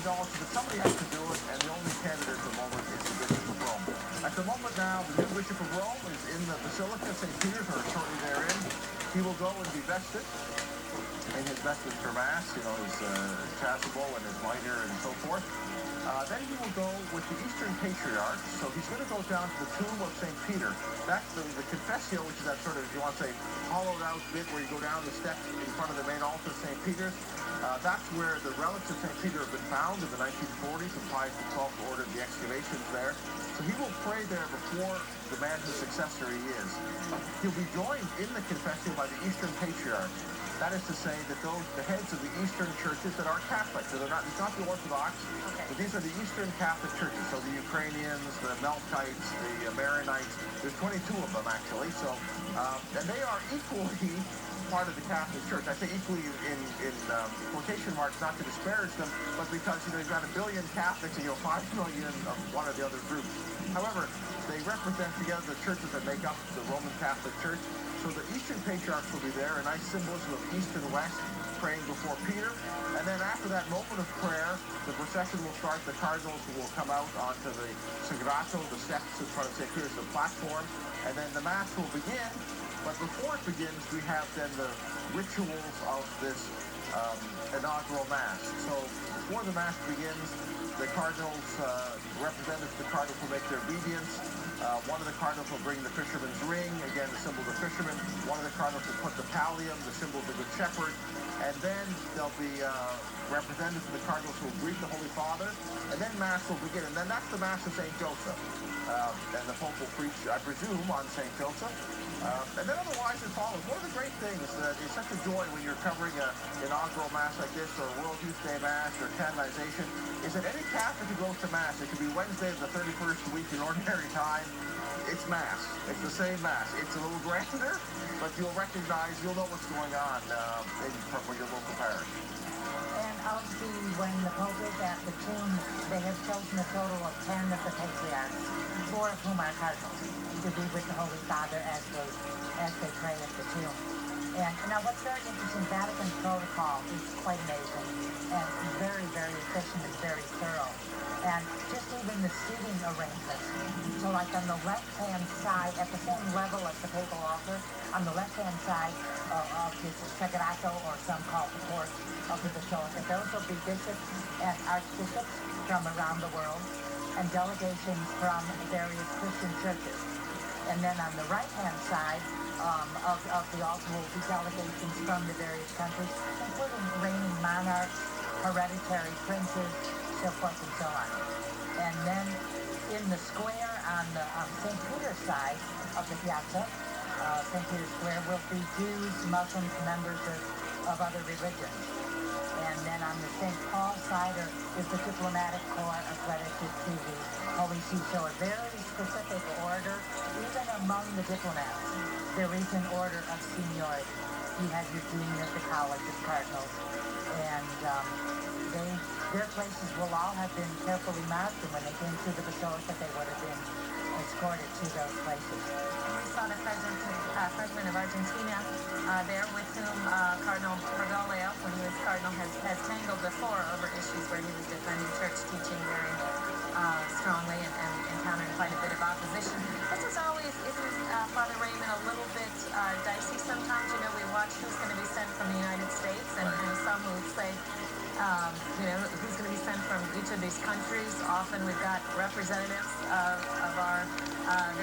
acknowledge that somebody has to do it, and the only candidate at the moment is the Bishop of Rome. At the moment now, the new Bishop of Rome is in the Basilica, St. Peter's, or shortly therein. He will go and be vested in his Westminster Mass, you know, his chasuble and his mitre and so forth. Then he will go with the Eastern Patriarch, so he's going to go down to the tomb of St. Peter. That's the Confessio, which is that sort of, if you want to say, hollowed out bit where you go down the steps in front of the main altar of St. Peter's. That's where the relics of St. Peter have been found in the 1940s, and Pius XII ordered the excavations there. So he will pray there before the man whose successor he is. He'll be joined in the Confessio by the Eastern Patriarch. That is to say that the heads of the Eastern churches that are Catholic, so it's not the Orthodox, but these are the Eastern Catholic churches, so the Ukrainians, the Melkites, the Maronites, there's 22 of them actually, so, and they are equally part of the Catholic Church. I say equally in quotation marks, not to disparage them, but because, you know, you've got 1 billion Catholics and 5 million of one of the other groups. However, they represent together the churches that make up the Roman Catholic Church. So the Eastern Patriarchs will be there, a nice symbolism of East and West, praying before Peter. And then after that moment of prayer, the procession will start. The cardinals will come out onto the Sagrato, the steps in front of St. Peter's, the platform, and then the Mass will begin. But before it begins, we have then the rituals of this inaugural Mass. So before the Mass begins, the cardinals, representatives of the cardinals will make their obedience. One of the cardinals will bring the fisherman's ring, again, the symbol of the fisherman. One of the cardinals will put the pallium, the symbol of the Good Shepherd. And then there'll be representatives of the cardinals who will greet the Holy Father. And then Mass will begin. And then that's the Mass of St. Joseph. And the Pope will preach, I presume, on St. Joseph. And then otherwise it follows. One of the great things that is such a joy when you're covering an inaugural Mass like this, or a World Youth Day Mass, or canonization, is that any Catholic who goes to Mass, it could be Wednesday of the 31st week in ordinary time, it's Mass. It's the same Mass. It's a little grander, but you'll know what's going on from your local parish. And also, when the Pope is at the tomb, they have chosen a total of 10 of the patriarchs, 4 of whom are cardinals, to be with the Holy Father as they pray at the tomb. And now what's very interesting, Vatican protocol is quite amazing and very, very efficient and very thorough. And just even the seating arrangements. So like on the left-hand side, at the same level as the papal altar, on the left-hand side of this Sagrato, or some call the court of the Basilica, those will be bishops and archbishops from around the world and delegations from various Christian churches. And then on the right-hand side of the altar will be delegations from the various countries, including reigning monarchs, hereditary princes, so forth and so on. And then in the square on St. Peter's side of the piazza, St. Peter's Square, will be Jews, Muslims, members of other religions. And then on the St. Paul side is the diplomatic corps accredited to the Holy See. So a very specific order, even among the diplomats, there is an order of seniority. You have your dean of the College of Cardinals, and their places will all have been carefully marked, and when they came to the Basilica, they would have been escorted to those places. We saw the President of Argentina there, with whom Cardinal Bergoglio, when he was Cardinal, has tangled before over issues where he was defending church teaching very strongly and encountering quite a bit of opposition. This is always, Father Raymond, a little bit dicey sometimes. You know, we watch who's going to be sent from the United States, and some will say, who's going to be sent from each of these countries. Often we've got representatives